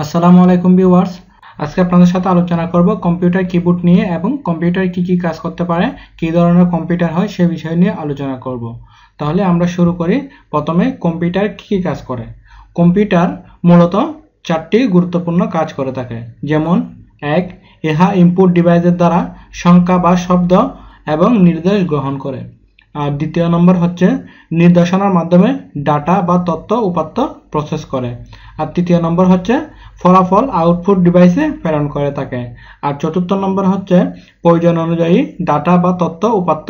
আসসালামু আলাইকুম ভিউয়ার্স, আজকে আপনাদের সাথে আলোচনা করব কম্পিউটার কিবোর্ড নিয়ে এবং কম্পিউটার কি কি কাজ করতে পারে, কি ধরনের কম্পিউটার হয় সে বিষয় নিয়ে আলোচনা করব। তাহলে আমরা শুরু করি। প্রথমে কম্পিউটার কি কি কাজ করে। কম্পিউটার মূলত চারটি গুরুত্বপূর্ণ কাজ করে থাকে। যেমন এক, ইহা ইনপুট ডিভাইসের দ্বারা সংখ্যা বা শব্দ এবং নির্দেশ গ্রহণ করে। আর দ্বিতীয় নম্বর হচ্ছে নির্দেশনার মাধ্যমে ডাটা বা তথ্য উপাত্ত প্রসেস করে। আর তৃতীয় নম্বর হচ্ছে ফলাফল আউটপুট ডিভাইসে প্রেরণ করে থাকে। আর চতুর্থ নম্বর হচ্ছে প্রয়োজন অনুযায়ী ডাটা বা তথ্য উপাত্ত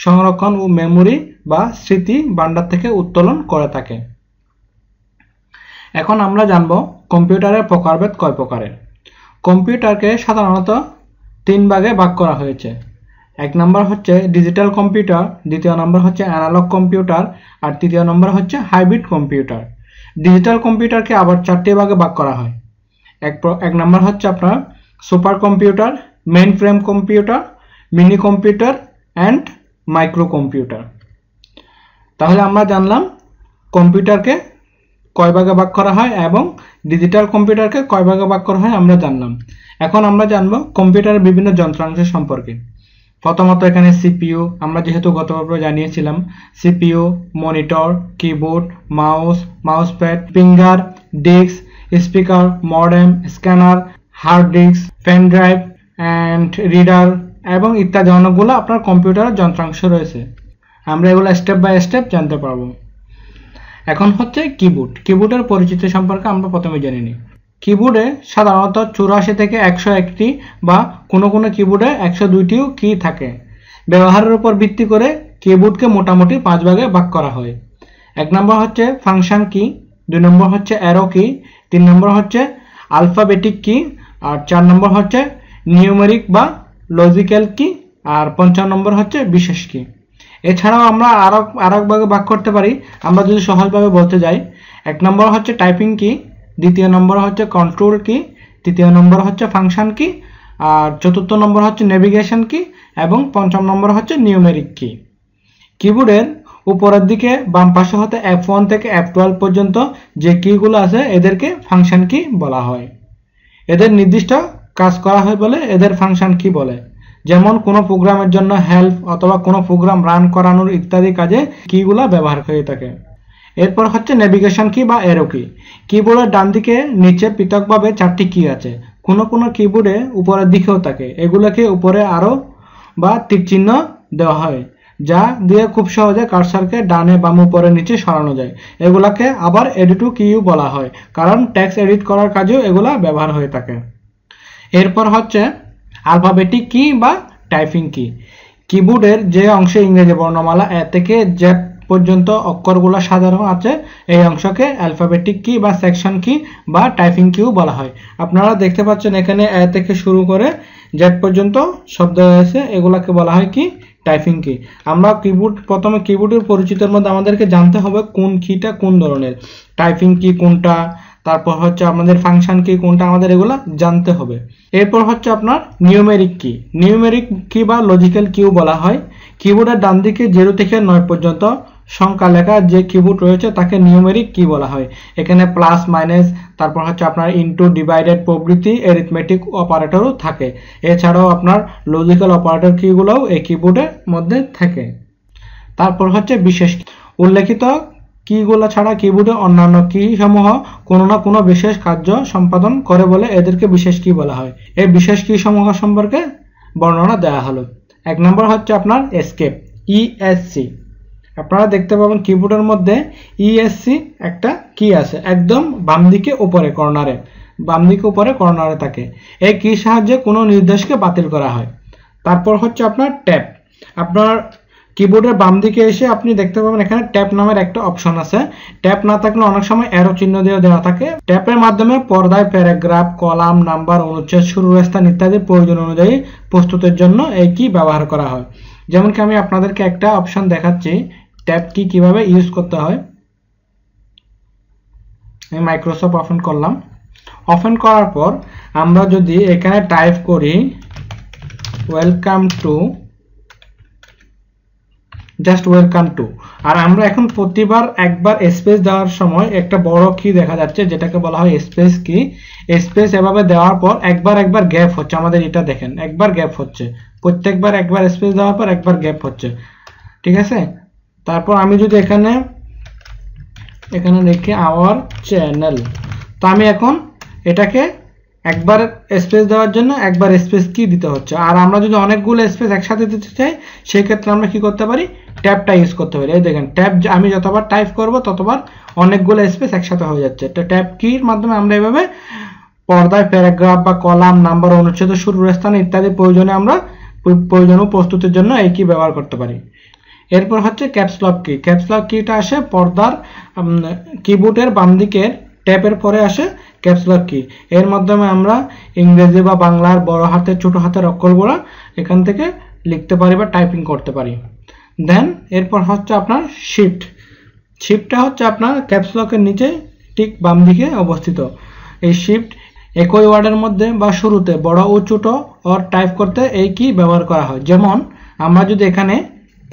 সংরক্ষণ ও মেমোরি বা স্মৃতি ভান্ডার থেকে উত্তোলন করে থাকে। এখন আমরা জানব কম্পিউটারের প্রকারভেদ কয় প্রকারের। কম্পিউটারকে সাধারণত তিন ভাগে ভাগ করা হয়েছে। এক নম্বর হচ্ছে ডিজিটাল কম্পিউটার, দ্বিতীয় নম্বর হচ্ছে অ্যানালগ কম্পিউটার, আর তৃতীয় নম্বর হচ্ছে হাইব্রিড কম্পিউটার। ডিজিটাল কম্পিউটারকে আবার চারটি ভাগে ভাগ করা হয়। এক নম্বর হচ্ছে আপনার super computer, main frame computer, mini computer and micro computer. তাহলে আমরা জানলাম কম্পিউটারকে কয় ভাগে ভাগ করা হয় এবং ডিজিটাল কম্পিউটারকে কয় ভাগে ভাগ করা হয় আমরা জানলাম। এখন আমরা জানবো কম্পিউটারের বিভিন্ন যন্ত্রাংশ সম্পর্কে। প্রথমত এখানে সিপিইউ, আমরা যেহেতু গতবার জানিয়েছিলাম CPU, monitor, keyboard, mouse, mousepad, finger, disk, speaker, modem, scanner, hard disk, pen drive and reader এবং ইত্যাদি অনেকগুলো আপনার কম্পিউটারের যন্ত্রাংশ রয়েছে। আমরা এগুলো স্টেপ বাই স্টেপ জানতে পারবো। এখন হচ্ছে কিবোর্ড। কিবোর্ডের পরিচিতি সম্পর্কে আমরা প্রথমে জেনে নিই। কিবোর্ডে সাধারণত 84 থেকে 101টি বা কোনো কোনো কিবোর্ডে 102টিও কি থাকে। ব্যবহারের উপর ভিত্তি করে কিবোর্ডকে মোটামুটি 5 ভাগে ভাগ করা হয়। এক নম্বর হচ্ছে ফাংশন কি, 2 নম্বর হচ্ছে অ্যারো কি, 3 নম্বর হচ্ছে আলফাবেটিক কি, আর 4 নম্বর হচ্ছে নিউমেরিক বা লজিক্যাল কি, আর 5 নম্বর হচ্ছে বিশেষ কি। এছাড়াও আমরা আরো ভাগে ভাগ করতে পারি। আমরা যদি সহজভাবে বলতে যাই, এক নম্বর হচ্ছে টাইপিং কি, দ্বিতীয় নম্বর হচ্ছে কন্ট্রোল কি, তৃতীয় নম্বর হচ্ছে ফাংশন কি, আর চতুর্থ নম্বর হচ্ছে নেভিগেশন কি এবং পঞ্চম নম্বর হচ্ছে নিউমেরিক কি। কিবোর্ডের উপরের দিকে বাম পাশে হতে F1 থেকে F12 পর্যন্ত যে কিগুলো আছে এদেরকে ফাংশন কি বলা হয়। এদের নির্দিষ্ট কাজ করা হয় বলে এদের ফাংশন কি বলে। যেমন কোনো প্রোগ্রামের জন্য হেল্প অথবা কোনো প্রোগ্রাম রান করানোর ইত্যাদি কাজে কিগুলো ব্যবহার হয়ে থাকে। এরপর হচ্ছে নেভিগেশন কি বা অ্যারো কি। কিবোর্ডের ডান দিকে নিচে পৃথকভাবে 4টি কি আছে। কোনো কোনো কিবোর্ডে উপরের দিকেও থাকে। এগুলোকে উপরে আরো বা তীর চিহ্ন দেওয়া হয়, যা দিয়ে খুব সহজে কার্সারকে ডানে বাম উপরে নিচে সরানো যায়। এগুলাকে আবার এডিটু কিও বলা হয়, কারণ টেক্সট এডিট করার কাজেও এগুলা ব্যবহার হয়ে থাকে। এরপর হচ্ছে আলফাবেটিক কি বা টাইপিং কি। কিবোর্ডের যে অংশে ইংরেজি বর্ণমালা এ থেকে জেড পর্যন্ত অক্ষরগুলো সাজানো আছে এই অংশকে অ্যালফাবেটিক কি বা সেকশন কি বা টাইপিং কিও বলা হয়। আপনারা দেখতে পাচ্ছেন এখানে এ থেকে শুরু করে জেড পর্যন্ত শব্দ রয়েছে, এগুলাকে বলা হয় কি টাইপিং কি। আমরা প্রথমে কিবোর্ডের পরিচিতির মধ্যে আমাদেরকে জানতে হবে কোন কিটা কোন ধরনের, টাইপিং কি কোনটা, তারপর হচ্ছে আমাদের ফাংশন কি কোনটা, আমাদের এগুলা জানতে হবে। এরপর হচ্ছে আপনার নিউমেরিক কি। নিউমেরিক কি বা লজিক্যাল কিও বলা হয়। কিবোর্ডের ডান দিকে 0 থেকে 9 পর্যন্ত সংখ্যা লেখা যে কিবোর্ড রয়েছে তাকে নিউমেরিক কি বলা হয়। এখানে প্লাস মাইনাস, তারপর হচ্ছে আপনার ইনটু, ডিভাইডেড প্রভৃতি অ্যারিথমেটিক অপারেটরও থাকে। এছাড়াও আপনার লজিক্যাল অপারেটর কিগুলোও এই কিবোর্ডের মধ্যে থাকে। তারপর হচ্ছে বিশেষ কি। উল্লেখিত কিগুলো ছাড়া কিবোর্ডে অন্যান্য কি সমূহ কোনো না কোনো বিশেষ কার্য সম্পাদন করে বলে এদেরকে বিশেষ কি বলা হয়। এই বিশেষ কি সমূহ সম্পর্কে বর্ণনা দেওয়া হলো। এক নম্বর হচ্ছে আপনার এসকেপ, ইএসসি। আপনারা দেখতে পাবেন কিবোর্ডের মধ্যে ইএসসি একটা কি আছে, একদম বাম দিকে উপরে কর্নারে থাকে। এই কি সাহায্যে কোনো নির্দেশকে বাতিল করা হয়। তারপর হচ্ছে আপনার ট্যাব। আপনার কিবোর্ডের বাম দিকে এসে আপনি দেখতে পাবেন এখানে ট্যাব নামের একটা অপশন আছে। ট্যাব না থাকলে অনেক সময় অ্যারো চিহ্ন দিয়ে দেওয়া থাকে। ট্যাবের মাধ্যমে পর্দায় প্যারাগ্রাফ, কলাম, নাম্বার, অনুচ্ছেদ, শুরুর স্থান ইত্যাদি প্রয়োজন অনুযায়ী প্রস্তুতের জন্য এই কি ব্যবহার করা হয়। যেমন কি আমি আপনাদেরকে একটা অপশন দেখাচ্ছি ট্যাব কি কিভাবে ইউজ করতে হয়। আমি মাইক্রোসফট ওপেন করলাম। ওপেন করার পর আমরা যদি এখানে টাইপ করি welcome to just welcome to. আর আমরা এখন প্রতিবার একবার স্পেস দেওয়ার সময় একটা বড় কি দেখা যাচ্ছে যেটাকে বলা হয় স্পেস কি। স্পেস এভাবে দেওয়ার পর একবার গ্যাপ হচ্ছে, আমাদের এটা দেখেন একবার গ্যাপ হচ্ছে, প্রত্যেকবার একবার স্পেস দেওয়ার পর একবার গ্যাপ হচ্ছে, ঠিক আছে। তারপর আমি যদি এখানে লিখি আওয়ার চ্যানেল, তো আমি এখন এটাকে একবার স্পেস দেওয়ার জন্য একবার স্পেস কি দিতে হচ্ছে। আর আমরা যদি অনেকগুলো স্পেস একসাথে দিতে চাই সেই ক্ষেত্রে আমরা কি করতে পারি, ট্যাবটা ইউজ করতে পারি। এই দেখেন ট্যাব আমি যতবার টাইপ করব ততবার অনেকগুলো স্পেস একসাথে হয়ে যাচ্ছে। তো ট্যাব কির মাধ্যমে আমরা এভাবে পর্দায় প্যারাগ্রাফ বা কলাম, নাম্বার, অনুচ্ছেদ, শুরুর স্থান ইত্যাদি প্রয়োজনীয় প্রস্তুতির জন্য এই কি ব্যবহার করতে পারি। এরপর হচ্ছে ক্যাপস লক কি। ক্যাপস লক কিটা আসে পর্দার কিবোর্ডের বাম দিকের ট্যাবের পরে আসে ক্যাপস লক কি। এর মাধ্যমে আমরা ইংরেজি বা বাংলার বড় হাতের ছোট হাতের অক্ষরগুলো এখান থেকে লিখতে পারি বা টাইপিং করতে পারি। দেন এরপর হচ্ছে আপনার শিফট। শিফটটা হচ্ছে আপনার ক্যাপস লকের নিচে ঠিক বাম দিকে অবস্থিত। এই শিফট একই ওয়ার্ডের মধ্যে বা শুরুতে বড় ও ছোট অর টাইপ করতে এই কি ব্যবহার করা হয়। যেমন আমরা যদি এখানে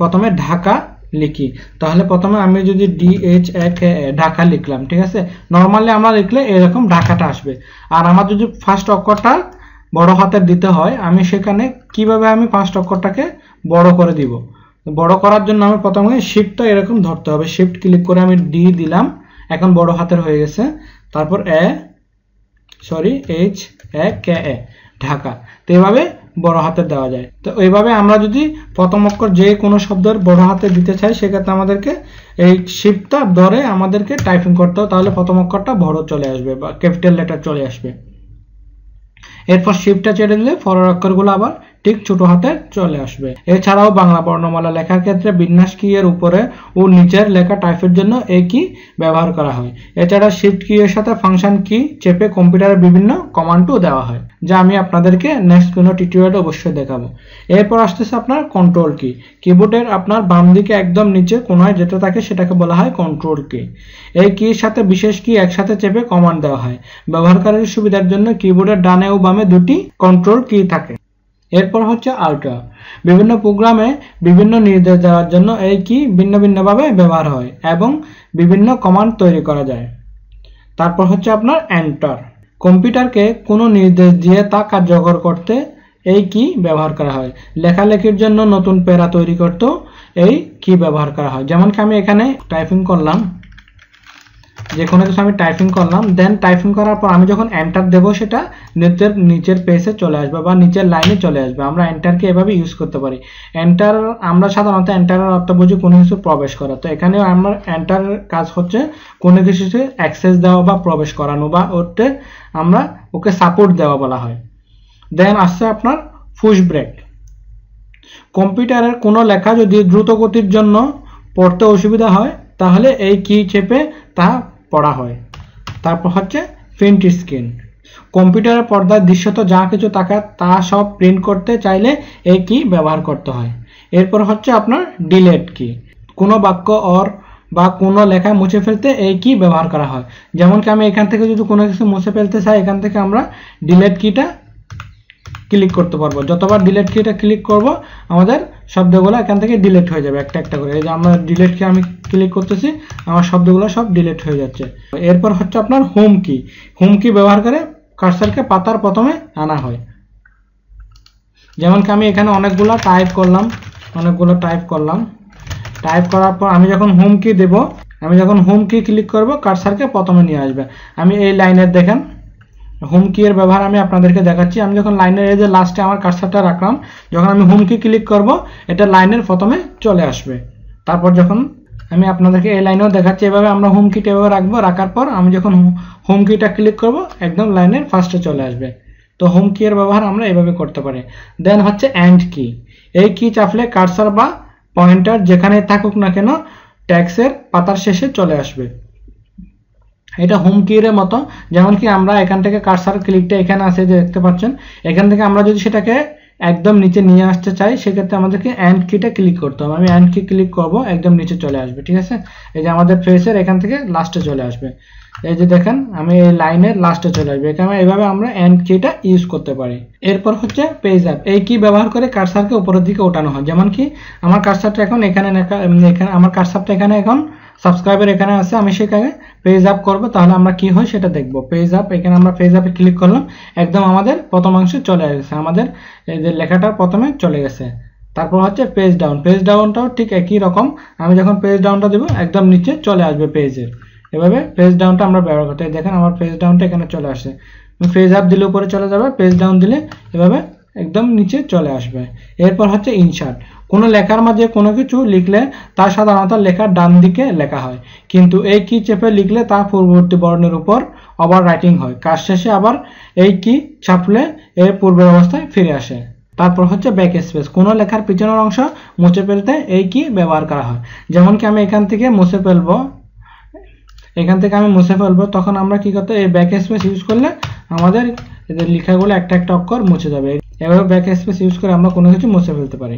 প্রথমে ঢাকা লিখি, তাহলে প্রথমে আমি যদি ঢাকা লিখলাম, ঠিক আছে। নর্মালি আমরা লিখলে এরকম ঢাকাটা আসবে। আর আমার যদি ফার্স্ট অক্ষরটা বড় হাতের দিতে হয়, আমি সেখানে কিভাবে আমি ফার্স্ট অক্ষরটাকে বড় করে দিব। বড় করার জন্য আমি প্রথমে শিফটটা এরকম ধরতে হবে, শিফট ক্লিক করে আমি ডি দিলাম, এখন বড় হাতের হয়ে গেছে। তারপর ঢাকা। তো এভাবে বড় হাতের দেওয়া যায়। তো এইভাবে আমরা যদি প্রথম অক্ষর যে কোনো শব্দের বড় হাতে দিতে চাই সেক্ষেত্রে আমাদেরকে এই শিফটটা ধরে আমাদেরকে টাইপিং করতে হবে, তাহলে প্রথম অক্ষরটা বড় চলে আসবে বা ক্যাপিটাল লেটার চলে আসবে। এরপর শিফটটা ছেড়ে দিলে পরের অক্ষরগুলো আবার ঠিক ছোট হাতে চলে আসবে। এছাড়াও বাংলা বর্ণমালা লেখার ক্ষেত্রে বিন্যাস কি এর উপরে ও নিচের লেখা টাইপের জন্য এই কি ব্যবহার করা হয়। এছাড়া শিফট কি এর সাথে ফাংশন কি চেপে কম্পিউটারের বিভিন্ন কমান্ডও দেওয়া হয়, যা আমি আপনাদেরকে নেক্সট কোনো টিউটোরিয়ালে অবশ্যই দেখাবো। এরপর আসতেছে আপনার কন্ট্রোল কি। কিবোর্ডের আপনার বাম দিকে একদম নিচে কোনায় যেটা থাকে সেটাকে বলা হয় কন্ট্রোল কি। এই কির সাথে বিশেষ কি একসাথে চেপে কমান্ড দেওয়া হয়। ব্যবহারকারীর সুবিধার জন্য কিবোর্ডের ডানে ও বামে দুটি কন্ট্রোল কি থাকে। এরপর হচ্ছে আল্টা। বিভিন্ন প্রোগ্রামে বিভিন্ন নির্দেশ দেওয়ার জন্য এই কি ভিন্ন ভিন্নভাবে ব্যবহার হয় এবং বিভিন্ন কমান্ড তৈরি করা যায়। তারপর হচ্ছে আপনার এন্টার। কম্পিউটারকে কোনো নির্দেশ দিয়ে তা কার্যকর করতে এই কি ব্যবহার করা হয়। লেখালেখির জন্য নতুন প্যারা তৈরি করতেও এই কি ব্যবহার করা হয়। যেমন কি আমি এখানে টাইপিং করলাম, যে কোনো কিছু আমি টাইপিং করলাম, দেন টাইপিং করার পর আমি যখন এন্টার দেব সেটা নিচের পেজে চলে আসবে বা নিচের লাইনে চলে আসবে। আমরা এন্টারকে এভাবে ইউজ করতে পারি। এন্টার আমরা সাধারণত এন্টারের অর্থ বুঝি কোনো কিছু প্রবেশ করা। তো এখানে আমার এন্টারের কাজ হচ্ছে কোনো কিছুতে অ্যাক্সেস দেওয়া বা প্রবেশ করানো বা ওকে সাপোর্ট দেওয়া বলা হয়। দেন আসছে আপনার পুশ ব্রেক। কম্পিউটারের কোনো লেখা যদি দ্রুত গতির জন্য পড়তে অসুবিধা হয় তাহলে এই কি চেপে তা পড়া হয়। তারপর হচ্ছে প্রিন্ট স্ক্রিন। কম্পিউটারের পর্দায় দৃশ্যত যা কিছু থাকে তা সব প্রিন্ট করতে চাইলে এই কি ব্যবহার করতে হয়। এরপর হচ্ছে আপনার ডিলিট কি। কোনো বাক্য বা কোনো লেখা মুছে ফেলতে এই কি ব্যবহার করা হয়। যেমন কি আমি এখান থেকে যদি কোনো কিছু মুছে ফেলতে চাই, এখান থেকে আমরা ডিলিট কিটা ক্লিক করতে পারবো। যতবার ডিলিট কিটা ক্লিক করব আমাদের শব্দগুলো এখান থেকে ডিলিট হয়ে যাবে একটা একটা করে। এই যে আমরা ডিলিট কি আমি ক্লিক করতেছি, আমার শব্দগুলো সব ডিলিট হয়ে যাচ্ছে। এরপর হচ্ছে আপনার হোম কি। হোম কি ব্যবহার করে কার্সারকে পাতার প্রথমে আনা হয়। যেমন কি আমি এখানে অনেকগুলো টাইপ করলাম, টাইপ করার পর আমি যখন হোম কি দেব, আমি যখন হোম কি ক্লিক করব কার্সারকে প্রথমে নিয়ে আসবে। আমি এই লাইনের দেখেন হোম কি এর ব্যবহার আমি আপনাদেরকে দেখাচ্ছি। আমি যখন লাইনের এই যে লাস্টে আমার কার্সারটা রাখলাম, যখন আমি হোম কি ক্লিক করব এটা লাইনের প্রথমে চলে আসবে। তারপর যখন আমি আপনাদেরকে এই লাইনেও দেখাচ্ছি, এভাবে আমরা হোম কিটা এভাবে রাখবো, রাখার পর আমি যখন হোম কিটা ক্লিক করব একদম লাইনের ফার্স্টে চলে আসবে। তো হোম কি এর ব্যবহার আমরা এভাবে করতে পারি। দেন হচ্ছে এন্ড কি। এই কি চাপলে কার্সার বা পয়েন্টার যেখানে থাকুক না কেন টেক্সটের পাতার শেষে চলে আসবে। এটা হোম কি এর মতো। যেমন কি আমরা এখান থেকে কার্সার ক্লিকটা এখানে আছে যে দেখতে পাচ্ছেন, এখান থেকে আমরা যদি সেটাকে একদম নিচে নিয়ে আসতে চাই সেক্ষেত্রে আমাদেরকে এন্ড কিটা ক্লিক করতে হবে। আমি এন্ড কি ক্লিক করব, একদম নিচে চলে আসবে, ঠিক আছে। এই যে আমাদের ফেসের এখান থেকে লাস্টে চলে আসবে। এই যে দেখেন আমি এই লাইনের লাস্টে চলে আসবে, এখানে এইভাবে আমরা এন্ড কিটা ইউজ করতে পারি। এরপর হচ্ছে পেজ আপ, এই কি ব্যবহার করে কার্সারকে উপরের দিকে ওঠানো হয়। যেমন কি আমার কার্সারটা এখন এখানে আমার কার্সারটা এখানে এখন সাবস্ক্রাইবার এখানে আছে, আমি সেখানে পেজ আপ করব, তাহলে আমরা কি হয় সেটা দেখব। পেজ আপ, এখানে আমরা পেজ আপে ক্লিক করলাম, একদম আমাদের প্রথম অংশে চলে গেছে, আমাদের এই যে লেখাটা প্রথমে চলে গেছে। তারপর হচ্ছে পেজ ডাউন, পেজ ডাউনটাও ঠিক একই রকম, আমি যখন পেজ ডাউনটা দেবো একদম নিচে চলে আসবে পেজের। এভাবে পেজ ডাউনটা আমরা ব্যবহার করতে, দেখেন আমার পেজ ডাউনটা এখানে চলে আসে। পেজ আপ দিলে উপরে চলে যাবে, পেজ ডাউন দিলে এভাবে একদম নিচে চলে আসবে। এরপর হচ্ছে ইনসার্ট, কোনো লেখার মাঝে কোনো কিছু লিখলে তা সাধারণত লেখার ডান দিকে লেখা হয়, কিন্তু এই কি চেপে লিখলে তা পূর্ববর্তী বর্ণের উপর ওভার রাইটিং হয়। কাজ শেষে আবার এই কি চাপলে এর পূর্বের অবস্থায় ফিরে আসে। তারপর হচ্ছে ব্যাক স্পেস, কোনো লেখার পিছনের অংশ মুছে ফেলতে এই কি ব্যবহার করা হয়। যেমন কি আমি এখান থেকে মুছে ফেলবো, তখন আমরা কি করতে, এই ব্যাক স্পেস ইউজ করলে আমাদের এদের লেখাগুলো একটা একটা অক্ষর মুছে যাবে। এভাবে ব্যাক স্পেস ইউজ করে আমরা কোনো কিছু মুছে ফেলতে পারি।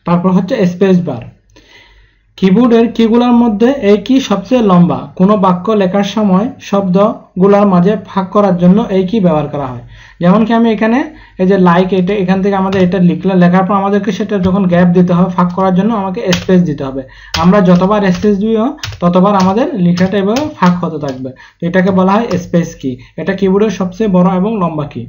তারপর হচ্ছে স্পেস বার, কিবোর্ডের কিগুলোর মধ্যে এই কি সবচেয়ে লম্বা, কোনো বাক্য লেখার সময় শব্দগুলোর মাঝে ভাগ করার জন্য এই কি ব্যবহার করা হয়। যেমন কি আমি এখানে এই যে লাইক, এটা এখান থেকে আমাদের এটা লেখার পর আমাদেরকে সেটা যখন গ্যাপ দিতে হবে ভাগ করার জন্য আমাকে স্পেস দিতে হবে। আমরা যতবার স্পেস দিব ততবার আমাদের লেখাটা এভাবে ভাগ হতে থাকবে, তো এটাকে বলা হয় স্পেস কি। এটা কিবোর্ডের সবচেয়ে বড় এবং লম্বা কি।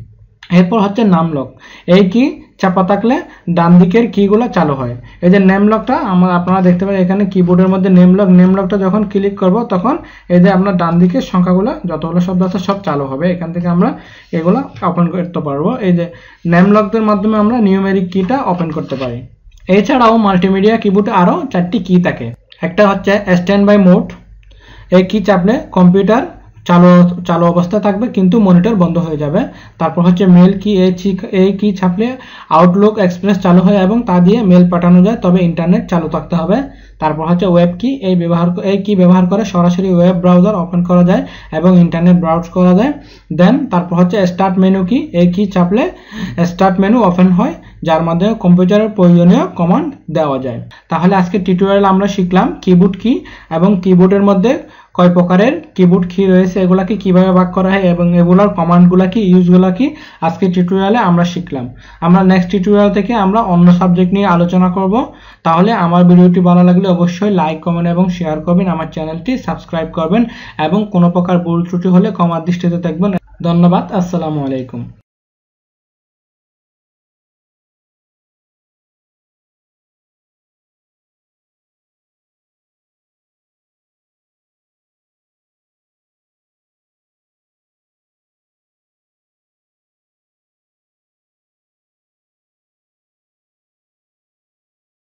এরপর হচ্ছে নাম লক, এই কি চাপা থাকলে ডান দিকের কিগুলো চালু হয়। এই যে নেম লকটা আপনারা দেখতে পারেন এখানে কিবোর্ডের মধ্যে নেম লকটা যখন ক্লিক করব তখন এই যে আপনার ডান দিকের সংখ্যাগুলো যতগুলো শব্দ আছে সব চালু হবে, এখান থেকে আমরা এগুলো ওপেন করতে পারবো। এই যে নেম লকদের মাধ্যমে আমরা নিউমেরিক কিটা ওপেন করতে পারি। এছাড়াও মাল্টিমিডিয়া কিবোর্ডে আরো 4টি কি থাকে। একটা হচ্ছে স্ট্যান্ড বাই মোড, এই কি চাপলে কম্পিউটার চালু অবস্থায় থাকবে কিন্তু মনিটর বন্ধ হয়ে যাবে। তারপর হচ্ছে মেল কি, এই কি চাপলে আউটলুক এক্সপ্রেস চালু হয় এবং তা দিয়ে মেল পাঠানো যায়, তবে ইন্টারনেট চালু থাকতে হবে। তারপর হচ্ছে ওয়েব কি, এই কি ব্যবহার করে সরাসরি ওয়েব ব্রাউজার ওপেন করা যায় এবং ইন্টারনেট ব্রাউজ করা যায়। দেন তারপর হচ্ছে স্টার্ট মেনু কি, এই কি চাপলে স্টার্ট মেনু ওপেন হয় যার মাধ্যমে কম্পিউটারের প্রয়োজনীয় কমান্ড দেওয়া যায়। তাহলে আজকে টিউটোরিয়াল আমরা শিখলাম কিবোর্ড কি এবং কিবোর্ডের মধ্যে কয় প্রকারের কিবোর্ড কি রয়েছে, এগুলাকে কিভাবে ভাগ করা হয় এবং এগুলার কমান্ডগুলা কি, ইউজগুলা কি, আজকে টিউটোরিয়ালে আমরা শিখলাম। আমরা নেক্সট টিউটোরিয়াল থেকে আমরা অন্য সাবজেক্ট নিয়ে আলোচনা করব। তাহলে আমার ভিডিওটি ভালো লাগলে অবশ্যই লাইক, কমেন্ট এবং শেয়ার করবেন, আমার চ্যানেলটি সাবস্ক্রাইব করবেন এবং কোনো প্রকার ভুল ত্রুটি হলে ক্ষমার দৃষ্টিতে দেখবেন। ধন্যবাদ, আসসালামু আলাইকুম।